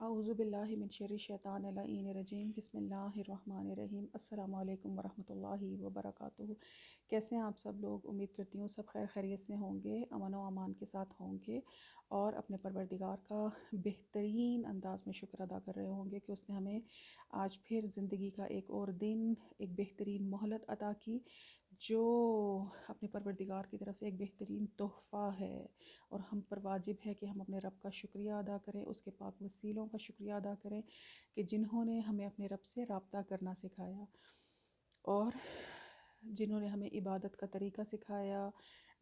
اعوذ باللہ من شر الشیطان اللعین الرجیم بسم اللہ الرحمن الرحیم السلام علیکم ورحمۃ اللہ وبرکاتہ۔ کیسے ہیں آپ سب لوگ؟ امید کرتی ہوں سب خیر خیریت سے ہوں گے، امن و امان کے ساتھ ہوں گے اور اپنے پروردگار کا بہترین انداز میں شکر ادا کر رہے ہوں گے کہ اس نے ہمیں آج پھر زندگی کا ایک اور دن، ایک بہترین مہلت عطا کی، جو اپنے پروردگار کی طرف سے ایک بہترین تحفہ ہے، اور ہم پر واجب ہے کہ ہم اپنے رب کا شکریہ ادا کریں، اس کے پاک وسیلوں کا شکریہ ادا کریں کہ جنہوں نے ہمیں اپنے رب سے رابطہ کرنا سکھایا، اور جنہوں نے ہمیں عبادت کا طریقہ سکھایا،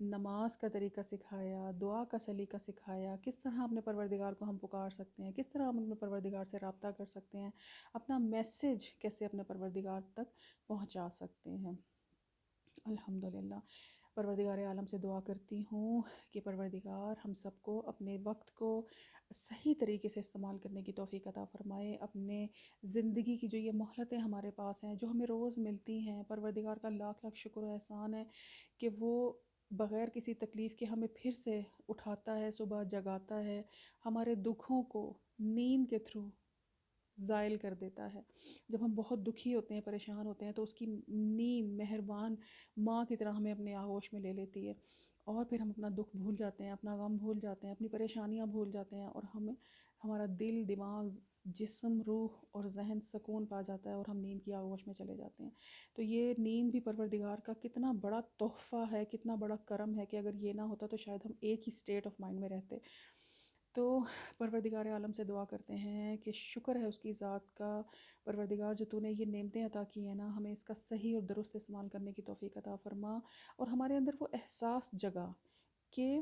نماز کا طریقہ سکھایا، دعا کا سلیقہ سکھایا، کس طرح اپنے پروردگار کو ہم پکار سکتے ہیں، کس طرح ہم اپنے پروردگار سے رابطہ کر سکتے ہیں، اپنا میسیج کیسے اپنے پروردگار تک پہنچا سکتے ہیں۔ الحمدللہ، پروردگار عالم سے دعا کرتی ہوں کہ پروردگار ہم سب کو اپنے وقت کو صحیح طریقے سے استعمال کرنے کی توفیق عطا فرمائے۔ اپنے زندگی کی جو یہ مہلتیں ہمارے پاس ہیں، جو ہمیں روز ملتی ہیں، پروردگار کا لاکھ لاکھ شکر و احسان ہے کہ وہ بغیر کسی تکلیف کے ہمیں پھر سے اٹھاتا ہے، صبح جگاتا ہے، ہمارے دکھوں کو نیند کے تھرو زائل کر دیتا ہے۔ جب ہم بہت دکھی ہوتے ہیں، پریشان ہوتے ہیں، تو اس کی نیند مہربان ماں کی طرح ہمیں اپنے آغوش میں لے لیتی ہے، اور پھر ہم اپنا دکھ بھول جاتے ہیں، اپنا غم بھول جاتے ہیں، اپنی پریشانیاں بھول جاتے ہیں، اور ہمارا دل، دماغ، جسم، روح اور ذہن سکون پا جاتا ہے، اور ہم نیند کی آغوش میں چلے جاتے ہیں۔ تو یہ نیند بھی پروردگار کا کتنا بڑا تحفہ ہے، کتنا بڑا کرم ہے کہ اگر یہ نہ ہوتا تو شاید ہم ایک ہی اسٹیٹ آف مائنڈ میں رہتے۔ تو پروردگار عالم سے دعا کرتے ہیں کہ شکر ہے اس کی ذات کا، پروردگار جو تو نے یہ نعمتیں عطا کی ہیں نا، ہمیں اس کا صحیح اور درست استعمال کرنے کی توفیق عطا فرما، اور ہمارے اندر وہ احساس جگا کہ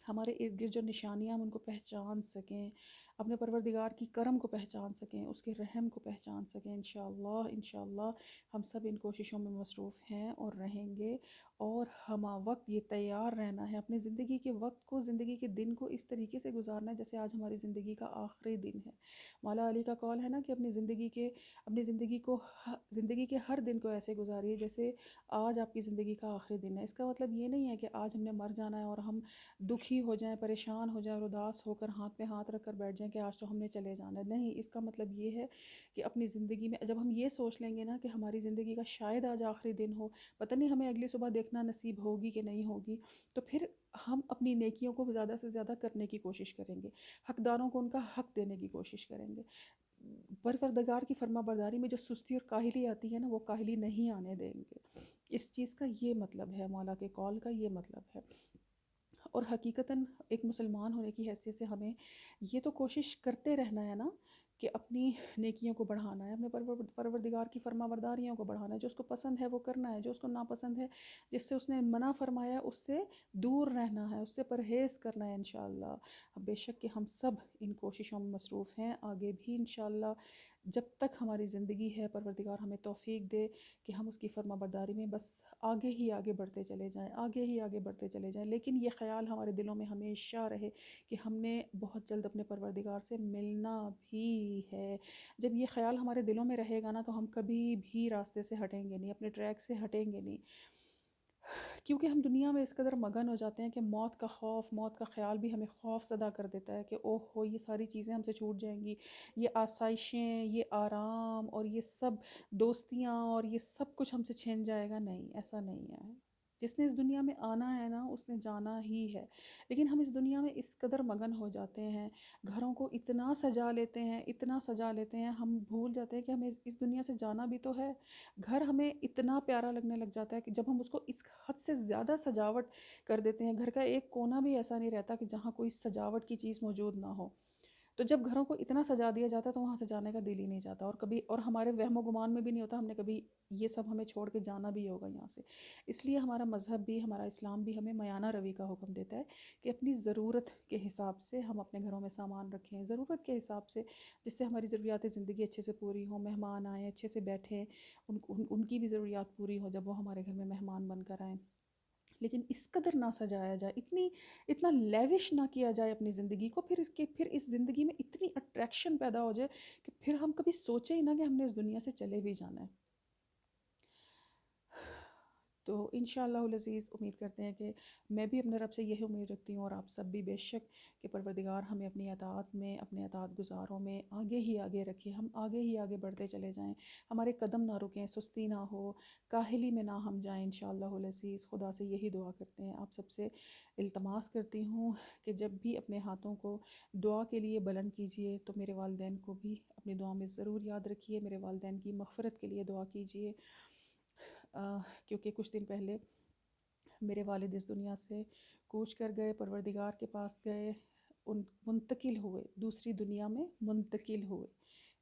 ہمارے ارد گرد جو نشانیاں ہم ان کو پہچان سکیں، اپنے پروردگار کی کرم کو پہچان سکیں، اس کے رحم کو پہچان سکیں۔ انشاءاللہ ہم سب ان کوششوں میں مصروف ہیں اور رہیں گے، اور ہمہ وقت یہ تیار رہنا ہے اپنے زندگی کے وقت کو، زندگی کے دن کو اس طریقے سے گزارنا ہے جیسے آج ہماری زندگی کا آخری دن ہے۔ مولا علی کا قول ہے نا کہ اپنی زندگی کے ہر دن کو ایسے گزاریے جیسے آج آپ کی زندگی کا آخری دن ہے۔ اس کا مطلب یہ نہیں ہے کہ آج ہم نے مر جانا ہے اور ہم دکھی ہو جائیں، پریشان ہو جائیں اور اداس ہو کر ہاتھ پہ ہاتھ رکھ کر بیٹھ جائیں کہ آج تو ہم نے چلے جانا ہے۔ نہیں، اس کا مطلب یہ ہے کہ اپنی زندگی میں جب ہم یہ سوچ لیں گے نا کہ ہماری زندگی کا شاید آج آخری دن ہو، پتہ نہیں ہمیں اگلی صبح دیکھنا نصیب ہوگی کہ نہیں ہوگی، تو پھر ہم اپنی نیکیوں کو زیادہ سے زیادہ کرنے کی کوشش کریں گے، حقداروں کو ان کا حق دینے کی کوشش کریں گے۔ پروردگار کی فرما برداری میں جو سستی اور کاہلی آتی ہے نا، وہ کاہلی نہیں آنے دیں گے۔ اس چیز کا یہ مطلب ہے، مولا کے قول کا یہ مطلب ہے۔ اور حقیقتاً ایک مسلمان ہونے کی حیثیت سے ہمیں یہ تو کوشش کرتے رہنا ہے نا کہ اپنی نیکیوں کو بڑھانا ہے، اپنے پروردگار کی فرما برداریوں کو بڑھانا ہے، جو اس کو پسند ہے وہ کرنا ہے، جو اس کو ناپسند ہے، جس سے اس نے منع فرمایا ہے اس سے دور رہنا ہے، اس سے پرہیز کرنا ہے انشاءاللہ۔ بے شک کہ ہم سب ان کوششوں میں مصروف ہیں، آگے بھی انشاءاللہ جب تک ہماری زندگی ہے پروردگار ہمیں توفیق دے کہ ہم اس کی فرما برداری میں بس آگے ہی آگے بڑھتے چلے جائیں، آگے ہی آگے بڑھتے چلے جائیں، لیکن یہ خیال ہمارے دلوں میں ہمیشہ رہے کہ ہم نے بہت جلد اپنے پروردگار سے ملنا بھی ہے۔ جب یہ خیال ہمارے دلوں میں رہے گا نا تو ہم کبھی بھی راستے سے ہٹیں گے نہیں، اپنے ٹریک سے ہٹیں گے نہیں، کیونکہ ہم دنیا میں اس قدر مگن ہو جاتے ہیں کہ موت کا خوف، موت کا خیال بھی ہمیں خوف زدہ کر دیتا ہے کہ اوہ ہو یہ ساری چیزیں ہم سے چھوٹ جائیں گی، یہ آسائشیں، یہ آرام اور یہ سب دوستیاں اور یہ سب کچھ ہم سے چھن جائے گا۔ نہیں، ایسا نہیں ہے۔ جس نے اس دنیا میں آنا ہے نا اس نے جانا ہی ہے، لیکن ہم اس دنیا میں اس قدر مگن ہو جاتے ہیں، گھروں کو اتنا سجا لیتے ہیں، اتنا سجا لیتے ہیں، ہم بھول جاتے ہیں کہ ہمیں اس دنیا سے جانا بھی تو ہے۔ گھر ہمیں اتنا پیارا لگنے لگ جاتا ہے کہ جب ہم اس کو اس حد سے زیادہ سجاوٹ کر دیتے ہیں، گھر کا ایک کونا بھی ایسا نہیں رہتا کہ جہاں کوئی سجاوٹ کی چیز موجود نہ ہو۔ تو جب گھروں کو اتنا سجا دیا جاتا ہے تو وہاں سے جانے کا دل ہی نہیں چاہتا، اور ہمارے وہم و گمان میں بھی نہیں ہوتا ہم نے کبھی یہ سب ہمیں چھوڑ کے جانا بھی ہوگا یہاں سے۔ اس لیے ہمارا مذہب بھی، ہمارا اسلام بھی ہمیں میانہ روی کا حکم دیتا ہے کہ اپنی ضرورت کے حساب سے ہم اپنے گھروں میں سامان رکھیں، ضرورت کے حساب سے، جس سے ہماری ضروریات زندگی اچھے سے پوری ہوں، مہمان آئیں اچھے سے بیٹھیں، ان کی بھی ضروریات پوری ہو جب وہ ہمارے گھر میں مہمان بن کر آئیں۔ لیکن اس قدر نہ سجایا جائے، اتنا لیوش نہ کیا جائے اپنی زندگی کو، پھر اس زندگی میں اتنی اٹریکشن پیدا ہو جائے کہ پھر ہم کبھی سوچیں ہی نہ کہ ہم نے اس دنیا سے چلے بھی جانا ہے۔ تو انشاءاللہ العزیز امید کرتے ہیں کہ میں بھی اپنے رب سے یہی امید رکھتی ہوں، اور آپ سب بھی بے شک، کہ پروردگار ہمیں اپنی اطاعت میں، اپنے اطاعت گزاروں میں آگے ہی آگے رکھے، ہم آگے ہی آگے بڑھتے چلے جائیں، ہمارے قدم نہ رکیں، سستی نہ ہو، کاہلی میں نہ ہم جائیں انشاءاللہ العزیز۔ خدا سے یہی دعا کرتے ہیں، آپ سب سے التماس کرتی ہوں کہ جب بھی اپنے ہاتھوں کو دعا کے لیے بلند کیجئے تو میرے والدین کو بھی اپنی دعا میں ضرور یاد رکھیے، میرے والدین کی مغفرت کے لیے دعا کیجئے، کیونکہ کچھ دن پہلے میرے والد اس دنیا سے کوچ کر گئے، پروردگار کے پاس گئے، ان منتقل ہوئے، دوسری دنیا میں منتقل ہوئے،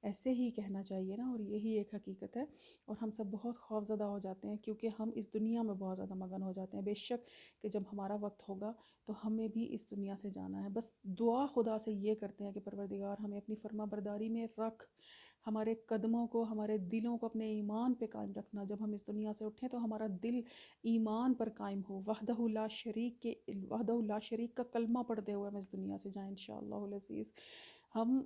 ایسے ہی کہنا چاہیے نا، اور یہی ایک حقیقت ہے۔ اور ہم سب بہت خوفزدہ ہو جاتے ہیں کیونکہ ہم اس دنیا میں بہت زیادہ مگن ہو جاتے ہیں، بے شک کہ جب ہمارا وقت ہوگا تو ہمیں بھی اس دنیا سے جانا ہے، بس دعا خدا سے یہ کرتے ہیں کہ پروردگار ہمیں اپنی فرما برداری میں رکھ، ہمارے قدموں کو، ہمارے دلوں کو اپنے ایمان پہ قائم رکھنا، جب ہم اس دنیا سے اٹھیں تو ہمارا دل ایمان پر قائم ہو، وحدہ لا شریک کا کلمہ پڑھتے ہوئے ہم اس دنیا سے جائیں انشاءاللہ العزیز۔ ہم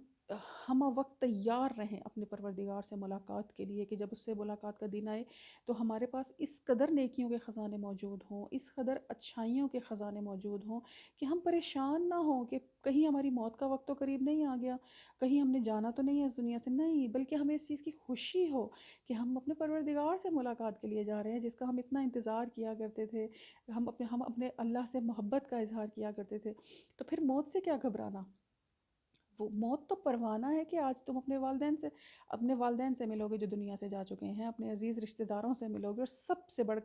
ہم وقت تیار رہیں اپنے پروردگار سے ملاقات کے لیے، کہ جب اس سے ملاقات کا دن آئے تو ہمارے پاس اس قدر نیکیوں کے خزانے موجود ہوں، اس قدر اچھائیوں کے خزانے موجود ہوں کہ ہم پریشان نہ ہوں کہ کہیں ہماری موت کا وقت تو قریب نہیں آ گیا، کہیں ہم نے جانا تو نہیں ہے اس دنیا سے، نہیں، بلکہ ہمیں اس چیز کی خوشی ہو کہ ہم اپنے پروردگار سے ملاقات کے لیے جا رہے ہیں، جس کا ہم اتنا انتظار کیا کرتے تھے، ہم اپنے اللہ سے محبت کا اظہار کیا کرتے تھے، تو پھر موت سے کیا گھبرانا؟ وہ موت تو پروانہ ہے کہ آج تم اپنے والدین سے ملو گے جو دنیا سے جا چکے ہیں، اپنے عزیز رشتہ داروں سے ملو گے، اور سب سے بڑھ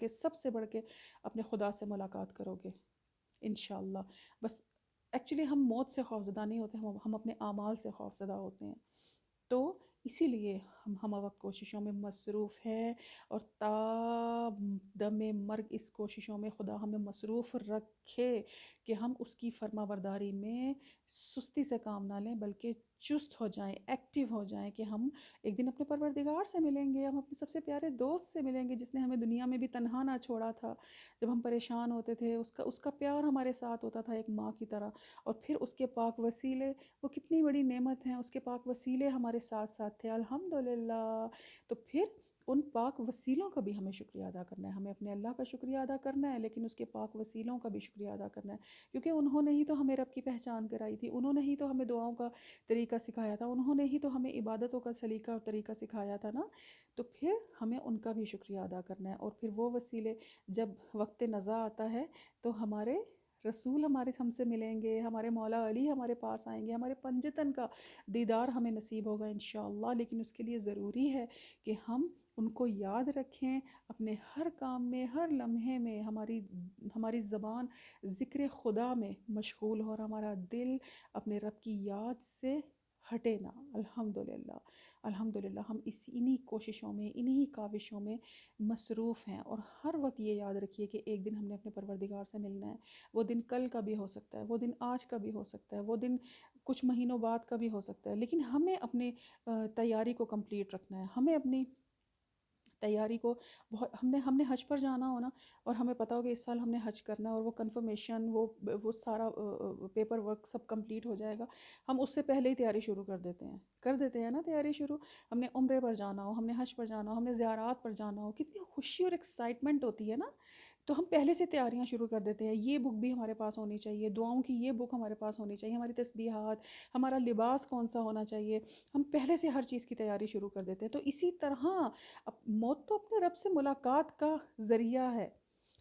کے اپنے خدا سے ملاقات کرو گے انشاءاللہ۔ بس ایکچولی ہم موت سے خوفزدہ نہیں ہوتے، ہم اپنے اعمال سے خوفزدہ ہوتے ہیں، تو اسی لیے ہم وقت کوششوں میں مصروف ہے، اور تا دم مرگ اس کوششوں میں خدا ہمیں مصروف رکھے کہ ہم اس کی فرما برداری میں سستی سے کام نہ لیں، بلکہ چست ہو جائیں، ایکٹیو ہو جائیں، کہ ہم ایک دن اپنے پروردگار سے ملیں گے، ہم اپنے سب سے پیارے دوست سے ملیں گے جس نے ہمیں دنیا میں بھی تنہا نہ چھوڑا تھا، جب ہم پریشان ہوتے تھے، اس کا پیار ہمارے ساتھ ہوتا تھا ایک ماں کی طرح، اور پھر اس کے پاک وسیلے، وہ کتنی بڑی نعمت ہیں، اس کے پاک وسیلے ہمارے ساتھ ساتھ تھے الحمدللہ۔ تو پھر ان پاک وسیلوں کا بھی ہمیں شکریہ ادا کرنا ہے، ہمیں اپنے اللہ کا شکریہ ادا کرنا ہے، لیکن اس کے پاک وسیلوں کا بھی شکریہ ادا کرنا ہے، کیونکہ انہوں نے ہی تو ہمیں رب کی پہچان کرائی تھی، انہوں نے ہی تو ہمیں دعاؤں کا طریقہ سکھایا تھا، انہوں نے ہی تو ہمیں عبادتوں کا سلیقہ اور طریقہ سکھایا تھا نا، تو پھر ہمیں ان کا بھی شکریہ ادا کرنا ہے، اور پھر وہ وسیلے جب وقت نزا آتا ہے تو ہمارے رسول ہم سے ملیں گے، ہمارے مولا علی ہمارے پاس آئیں گے، ہمارے پنجتن کا دیدار ہمیں نصیب ہوگا انشاءاللہ، لیکن اس کے لیے ضروری ہے کہ ہم ان کو یاد رکھیں، اپنے ہر کام میں، ہر لمحے میں ہماری زبان ذکر خدا میں مشغول ہو، اور ہمارا دل اپنے رب کی یاد سے ہٹے نہ، الحمدللہ ہم انہی کوششوں میں، انہی کاوشوں میں مصروف ہیں، اور ہر وقت یہ یاد رکھیے کہ ایک دن ہم نے اپنے پروردگار سے ملنا ہے، وہ دن کل کا بھی ہو سکتا ہے، وہ دن آج کا بھی ہو سکتا ہے، وہ دن کچھ مہینوں بعد کا بھی ہو سکتا ہے، لیکن ہمیں اپنی تیاری کو کمپلیٹ رکھنا ہے، ہمیں اپنی تیاری کو ہم نے حج پر جانا ہو نا، اور ہمیں پتہ ہو کہ اس سال ہم نے حج کرنا ہے، اور وہ کنفرمیشن، وہ سارا پیپر ورک سب کمپلیٹ ہو جائے گا، ہم اس سے پہلے ہی تیاری شروع کر دیتے ہیں نا تیاری شروع، ہم نے عمرے پر جانا ہو، ہم نے حج پر جانا ہو، ہم نے زیارات پر جانا ہو، کتنی خوشی اور ایکسائٹمنٹ ہوتی ہے نا، تو ہم پہلے سے تیاریاں شروع کر دیتے ہیں، یہ بک بھی ہمارے پاس ہونی چاہیے، دعاؤں کی یہ بک ہمارے پاس ہونی چاہیے، ہماری تسبیحات، ہمارا لباس کون سا ہونا چاہیے، ہم پہلے سے ہر چیز کی تیاری شروع کر دیتے ہیں، تو اسی طرح موت تو اپنے رب سے ملاقات کا ذریعہ ہے،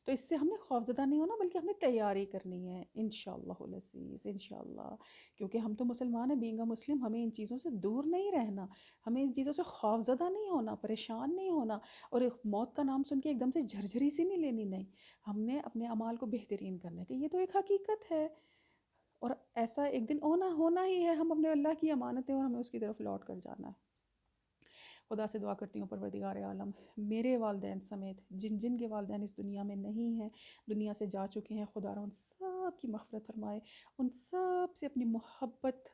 تو اس سے ہم نے خوفزدہ نہیں ہونا، بلکہ ہمیں تیاری کرنی ہے انشاءاللہ العزیز، انشاءاللہ، کیونکہ ہم تو مسلمان ہیں، بینگ مسلم، ہمیں ان چیزوں سے دور نہیں رہنا، ہمیں ان چیزوں سے خوفزدہ نہیں ہونا، پریشان نہیں ہونا، اور ایک موت کا نام سن کے ایک دم سے جھرجھری سی نہیں لینی، نہیں، ہم نے اپنے اعمال کو بہترین کرنا ہے، کہ یہ تو ایک حقیقت ہے، اور ایسا ایک دن ہونا ہی ہے، ہم اپنے اللہ کی امانت ہیں، اور ہمیں اس کی طرف لوٹ کر جانا ہے۔ خدا سے دعا کرتی ہوں پروردگار عالم میرے والدین سمیت جن جن کے والدین اس دنیا میں نہیں ہیں، دنیا سے جا چکے ہیں، خدا را ان سب کی مغفرت فرمائے، ان سب سے اپنی محبت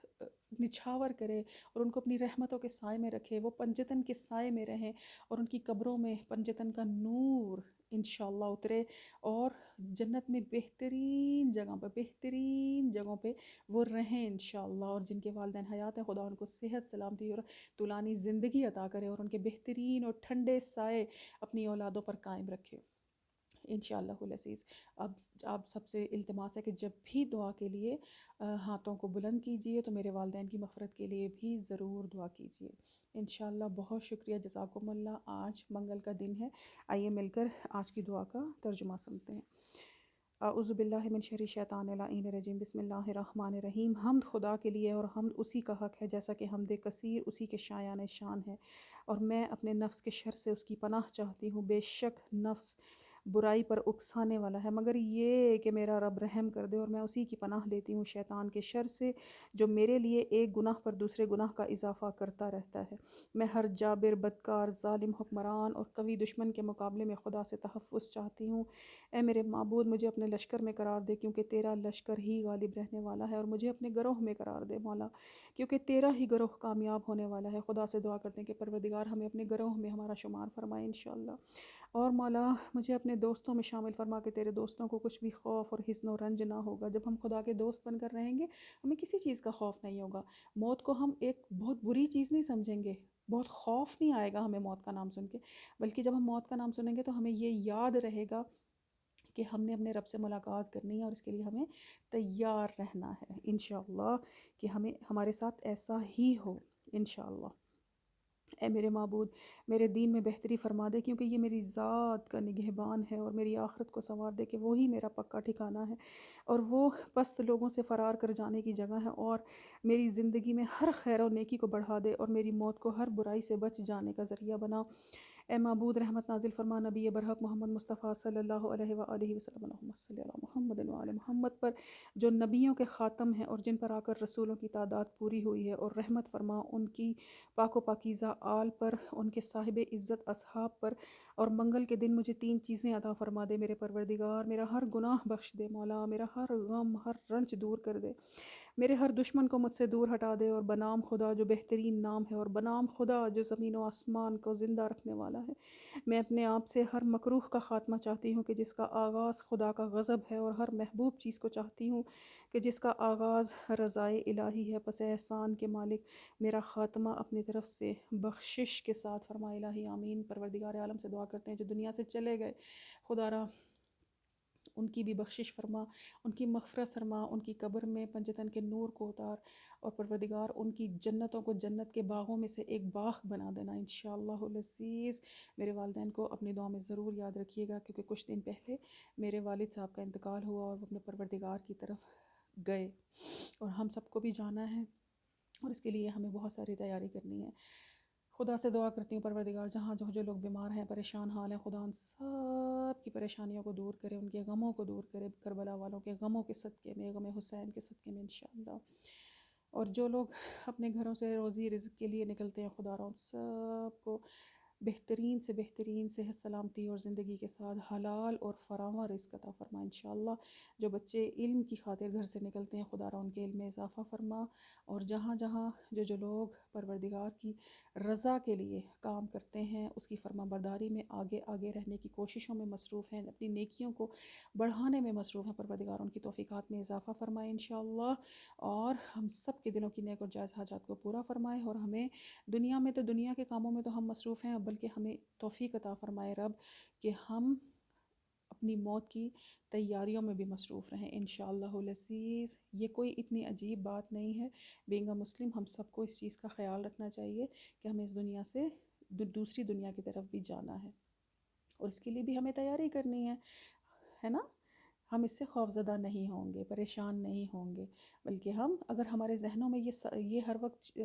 نچھاور کرے، اور ان کو اپنی رحمتوں کے سائے میں رکھے، وہ پنجتن کے سائے میں رہیں، اور ان کی قبروں میں پنجتن کا نور انشاءاللہ اترے، اور جنت میں بہترین جگہوں پہ وہ رہیں انشاءاللہ، اور جن کے والدین حیات ہیں خدا ان کو صحت، سلامتی اور طولانی زندگی عطا کرے، اور ان کے بہترین اور ٹھنڈے سائے اپنی اولادوں پر قائم رکھے۔ انشاءاللہ العزیز۔ اب آپ سب سے التماس ہے کہ جب بھی دعا کے لیے ہاتھوں کو بلند کیجئے تو میرے والدین کی مغفرت کے لیے بھی ضرور دعا کیجئے انشاءاللہ۔ بہت شکریہ، جزاکم اللہ۔ آج منگل کا دن ہے، آئیے مل کر آج کی دعا کا ترجمہ سنتے ہیں۔ اعوذ باللہ من شر الشیطان اللعین الرجیم، بسم اللہ الرحمن الرحیم۔ حمد خدا کے لیے اور حمد اسی کا حق ہے، جیسا کہ حمد کثیر اسی کے شایان شان ہے، اور میں اپنے نفس کے شر سے اس کی پناہ چاہتی ہوں۔ بے شک نفس برائی پر اکسانے والا ہے، مگر یہ کہ میرا رب رحم کر دے، اور میں اسی کی پناہ لیتی ہوں شیطان کے شر سے، جو میرے لیے ایک گناہ پر دوسرے گناہ کا اضافہ کرتا رہتا ہے۔ میں ہر جابر، بدکار، ظالم حکمران اور قوی دشمن کے مقابلے میں خدا سے تحفظ چاہتی ہوں۔ اے میرے معبود، مجھے اپنے لشکر میں قرار دے، کیونکہ تیرا لشکر ہی غالب رہنے والا ہے، اور مجھے اپنے گروہ میں قرار دے مولا، کیونکہ تیرا ہی گروہ کامیاب ہونے والا ہے۔ خدا سے دعا کرتے ہیں کہ پروردگار ہمیں اپنے گروہ میں ہمارا شمار فرمائے انشاءاللہ، اور مولا مجھے اپنے دوستوں میں شامل فرما کے تیرے دوستوں کو کچھ بھی خوف اور حزن و رنج نہ ہوگا۔ جب ہم خدا کے دوست بن کر رہیں گے، ہمیں کسی چیز کا خوف نہیں ہوگا۔ موت کو ہم ایک بہت بری چیز نہیں سمجھیں گے، بہت خوف نہیں آئے گا ہمیں موت کا نام سن کے، بلکہ جب ہم موت کا نام سنیں گے تو ہمیں یہ یاد رہے گا کہ ہم نے اپنے رب سے ملاقات کرنی ہے، اور اس کے لیے ہمیں تیار رہنا ہے انشاءاللہ، کہ ہمیں ہمارے ساتھ ایسا ہی ہو انشاءاللہ۔ اے میرے معبود، میرے دین میں بہتری فرما دے، کیونکہ یہ میری ذات کا نگہبان ہے، اور میری آخرت کو سنوار دے کہ وہی میرا پکا ٹھکانہ ہے، اور وہ پست لوگوں سے فرار کر جانے کی جگہ ہے، اور میری زندگی میں ہر خیر و نیکی کو بڑھا دے، اور میری موت کو ہر برائی سے بچ جانے کا ذریعہ بنا۔ اے معبود، رحمت نازل فرما نبی برحق محمد مصطفیٰ صلی اللہ علیہ وآلہ وسلم، اللہم صلی علی محمد وعلی محمد پر، جو نبیوں کے خاتم ہیں اور جن پر آ کر رسولوں کی تعداد پوری ہوئی ہے، اور رحمت فرما ان کی پاک و پاکیزہ آل پر، ان کے صاحب عزت اصحاب پر، اور منگل کے دن مجھے 3 چیزیں عطا فرما دے میرے پروردگار۔ میرا ہر گناہ بخش دے مولا، میرا ہر غم ہر رنج دور کر دے، میرے ہر دشمن کو مجھ سے دور ہٹا دے، اور بنام خدا جو بہترین نام ہے، اور بنام خدا جو زمین و آسمان کو زندہ رکھنے والا ہے، میں اپنے آپ سے ہر مکروہ کا خاتمہ چاہتی ہوں کہ جس کا آغاز خدا کا غضب ہے، اور ہر محبوب چیز کو چاہتی ہوں کہ جس کا آغاز رضائے الہی ہے۔ پس احسان کے مالک، میرا خاتمہ اپنی طرف سے بخشش کے ساتھ فرما الہی آمین۔ پروردگار عالم سے دعا کرتے ہیں جو دنیا سے چلے گئے، خدا را ان کی بھی بخشش فرما، ان کی مغفرت فرما، ان کی قبر میں پنجتن کے نور کو اتار، اور پروردگار ان کی جنتوں کو جنت کے باغوں میں سے ایک باغ بنا دینا انشاءاللہ العزیز۔ میرے والدین کو اپنی دعا میں ضرور یاد رکھیے گا، کیونکہ کچھ دن پہلے میرے والد صاحب کا انتقال ہوا، اور وہ اپنے پروردگار کی طرف گئے، اور ہم سب کو بھی جانا ہے، اور اس کے لیے ہمیں بہت ساری تیاری کرنی ہے۔ خدا سے دعا کرتی ہوں پروردگار جہاں جو لوگ بیمار ہیں، پریشان حال ہیں، خدا ان سب کی پریشانیوں کو دور کرے، ان کے غموں کو دور کرے، کربلا والوں کے غموں کے صدقے میں، غم حسین کے صدقے میں انشاءاللہ۔ اور جو لوگ اپنے گھروں سے روزی رزق کے لیے نکلتے ہیں، خدا را ان سب کو بہترین سے بہترین صحت سلامتی اور زندگی کے ساتھ حلال اور فراواں رزق عطا فرما انشاءاللہ۔ جو بچے علم کی خاطر گھر سے نکلتے ہیں، خدا را ان کے علم میں اضافہ فرما، اور جہاں جہاں جو لوگ پروردگار کی رضا کے لیے کام کرتے ہیں، اس کی فرما برداری میں آگے آگے رہنے کی کوششوں میں مصروف ہیں، اپنی نیکیوں کو بڑھانے میں مصروف ہیں، پروردگار ان کی توفیقات میں اضافہ فرمائے انشاءاللہ، اور ہم سب کے دلوں کی نیک اور جائز حاجات کو پورا فرمائے، اور ہمیں دنیا میں تو دنیا کے کاموں میں تو ہم مصروف ہیں، بلکہ ہمیں توفیق عطا فرمائے رب کہ ہم اپنی موت کی تیاریوں میں بھی مصروف رہیں انشاءاللہ العزیز۔ یہ کوئی اتنی عجیب بات نہیں ہے، بینگ اے مسلم ہم سب کو اس چیز کا خیال رکھنا چاہیے کہ ہمیں اس دنیا سے دوسری دنیا کی طرف بھی جانا ہے، اور اس کے لیے بھی ہمیں تیاری کرنی ہے نا۔ ہم اس سے خوفزدہ نہیں ہوں گے، پریشان نہیں ہوں گے، بلکہ ہم اگر ہمارے ذہنوں میں یہ ہر وقت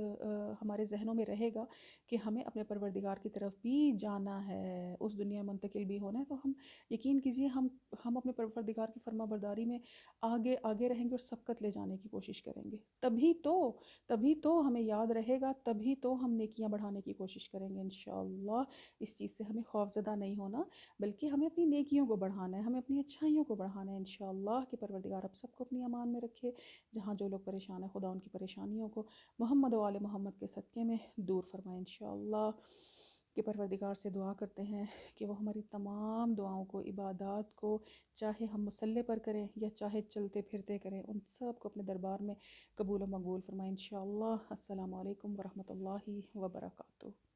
ہمارے ذہنوں میں رہے گا کہ ہمیں اپنے پروردگار کی طرف بھی جانا ہے، اس دنیا منتقل بھی ہونا ہے، تو ہم یقین کیجئے ہم اپنے پروردگار کی فرما برداری میں آگے آگے رہیں گے، اور سبقت لے جانے کی کوشش کریں گے۔ تبھی تو ہمیں یاد رہے گا، تبھی تو ہم نیکیاں بڑھانے کی کوشش کریں گے انشاءاللہ۔ اس چیز سے ہمیں خوفزدہ نہیں ہونا، بلکہ ہمیں اپنی نیکیوں کو بڑھانا ہے، ہمیں اپنی اچھائیوں کو بڑھانا ہے انشاءاللہ، کہ پروردگار اب سب کو اپنی امان میں رکھے۔ جہاں جو لوگ پریشان ہیں، خدا ان کی پریشانیوں کو محمد و آل محمد کے صدقے میں دور فرمائے انشاءاللہ۔ کہ پروردگار سے دعا کرتے ہیں کہ وہ ہماری تمام دعاؤں کو، عبادات کو، چاہے ہم مصلی پر کریں یا چاہے چلتے پھرتے کریں، ان سب کو اپنے دربار میں قبول و مقبول فرمائے انشاءاللہ۔ السلام علیکم ورحمۃ اللہ وبرکاتہ۔